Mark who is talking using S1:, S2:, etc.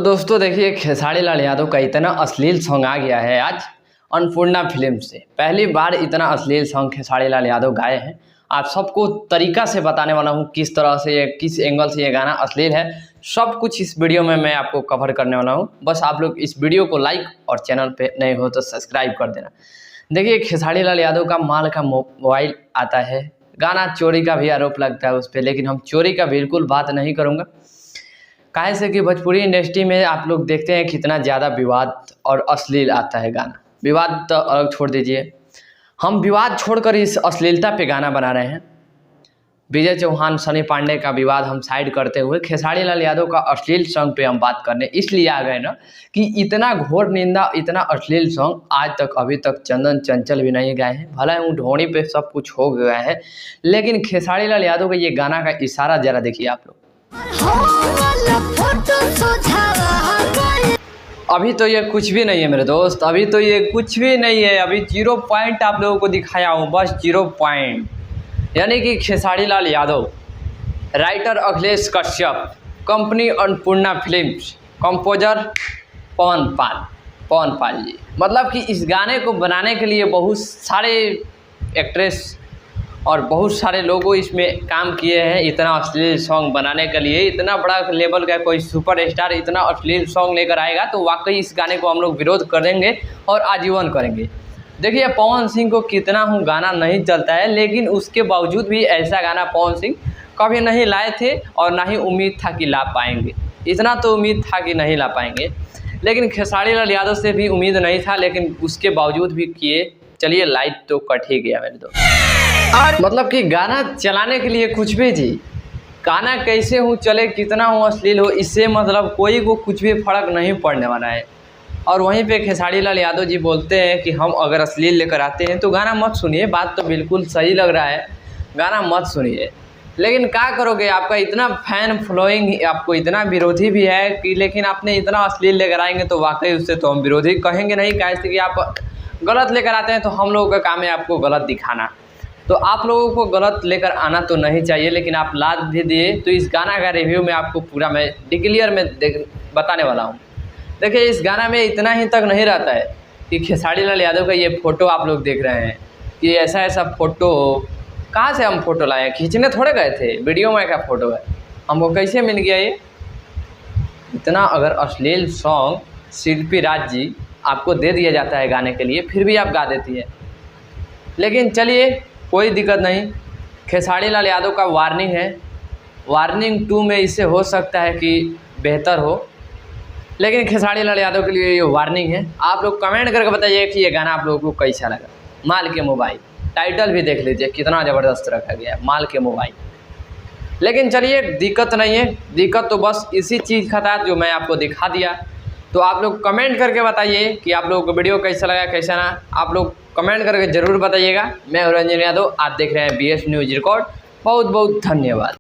S1: तो दोस्तों देखिए, खेसारी लाल यादव का इतना अश्लील सॉन्ग आ गया है आज अन्नपूर्णा फिल्म से। पहली बार इतना अश्लील सॉन्ग खेसारी लाल यादव गाए हैं। आप सबको तरीका से बताने वाला हूँ किस तरह से ये, किस एंगल से ये गाना अश्लील है, सब कुछ इस वीडियो में मैं आपको कवर करने वाला हूँ। बस आप लोग इस वीडियो को लाइक और चैनल पे नए हो तो सब्सक्राइब कर देना। देखिए, खेसारी लाल यादव का माल का मोबाइल आता है, गाना चोरी का भी आरोप लगता है उस पर, लेकिन हम चोरी का बिल्कुल बात नहीं करूँगा। काहे से कि भोजपुरी इंडस्ट्री में आप लोग देखते हैं कितना ज़्यादा विवाद और अश्लील आता है गाना। विवाद तो अलग छोड़ दीजिए, हम विवाद छोड़कर इस अश्लीलता पे गाना बना रहे हैं। विजय चौहान, सनी पांडे का विवाद हम साइड करते हुए खेसारी लाल यादव का अश्लील सॉन्ग पे हम बात करने इसलिए आ गए ना कि इतना घोर निंदा, इतना अश्लील सॉन्ग आज तक अभी तक चंदन चंचल भी नहीं गाए हैं। भला ऊँ ढोनी पे सब कुछ हो गया है, लेकिन खेसारी लाल यादव का ये गाना का इशारा जरा देखिए आप लोग। अभी तो ये कुछ भी नहीं है मेरे दोस्त, अभी तो ये कुछ भी नहीं है। अभी 0 पॉइंट आप लोगों को दिखाया हूँ, बस 0 पॉइंट। यानी कि Khesari Lal Yadav, writer Akhilesh Kashyap, company Annapurna films, composer Pawan Pal ji. मतलब कि इस गाने को बनाने के लिए बहुत सारे एक्ट्रेस और बहुत सारे लोगों इसमें काम किए हैं। इतना अश्लील सॉन्ग बनाने के लिए इतना बड़ा लेवल का कोई सुपरस्टार इतना अश्लील सॉन्ग लेकर आएगा तो वाकई इस गाने को हम लोग विरोध करेंगे और आजीवन करेंगे। देखिए, पवन सिंह को कितना हूँ गाना नहीं चलता है, लेकिन उसके बावजूद भी ऐसा गाना पवन सिंह कभी नहीं लाए थे और ना ही उम्मीद था कि ला पाएंगे। इतना तो उम्मीद था कि नहीं ला पाएंगे, लेकिन खेसारी लाल यादव से भी उम्मीद नहीं था, लेकिन उसके बावजूद भी किए। चलिए, लाइट तो कट ही गया मेरे दोस्त। मतलब कि गाना चलाने के लिए कुछ भी जी, गाना कैसे हूँ चले, कितना हूँ अश्लील हो, इससे मतलब कोई को कुछ भी फर्क नहीं पड़ने वाला है। और वहीं पे खेसारी लाल यादव जी बोलते हैं कि हम अगर अश्लील लेकर आते हैं तो गाना मत सुनिए। बात तो बिल्कुल सही लग रहा है, गाना मत सुनिए, लेकिन क्या करोगे, आपका इतना फैन फॉलोइंग, आपको इतना विरोधी भी है कि लेकिन आपने इतना अश्लील लेकर आएंगे तो वाकई उससे तो हम विरोधी कहेंगे नहीं। कैसे कि आप गलत लेकर आते हैं तो हम लोगों का काम है आपको गलत दिखाना, तो आप लोगों को गलत लेकर आना तो नहीं चाहिए, लेकिन आप ला भी दिए। तो इस गाना का रिव्यू में आपको पूरा मैं डिक्लियर में बताने वाला हूँ। देखिए, इस गाना में इतना ही तक नहीं रहता है कि खेसारी लाल यादव का ये फ़ोटो आप लोग देख रहे हैं कि ऐसा फ़ोटो कहाँ से हम फ़ोटो लाए हैं, खींचने थोड़े गए थे, वीडियो में का फ़ोटो है, हमको कैसे मिल गया ये। इतना अगर अश्लील सॉन्ग शिल्पी राज जी आपको दे दिया जाता है गाने के लिए, फिर भी आप गा देती है। लेकिन चलिए, कोई दिक्कत नहीं। खेसारी लाल यादव का वार्निंग है, वार्निंग 2 में इससे हो सकता है कि बेहतर हो, लेकिन खेसारी लाल यादव के लिए ये वार्निंग है। आप लोग कमेंट करके बताइए कि ये गाना आप लोगों को कैसा लगा। माल के मोबाइल, टाइटल भी देख लीजिए कितना ज़बरदस्त रखा गया है, माल के मोबाइल। लेकिन चलिए, दिक्कत नहीं है, दिक्कत तो बस इसी चीज़ का था जो मैं आपको दिखा दिया। तो आप लोग कमेंट करके बताइए कि आप लोगों को वीडियो कैसा लगा, कैसा ना। आप लोग कमेंट करके ज़रूर बताइएगा। मैं रंजन यादव, आप देख रहे हैं BS न्यूज़ रिकॉर्ड। बहुत बहुत धन्यवाद।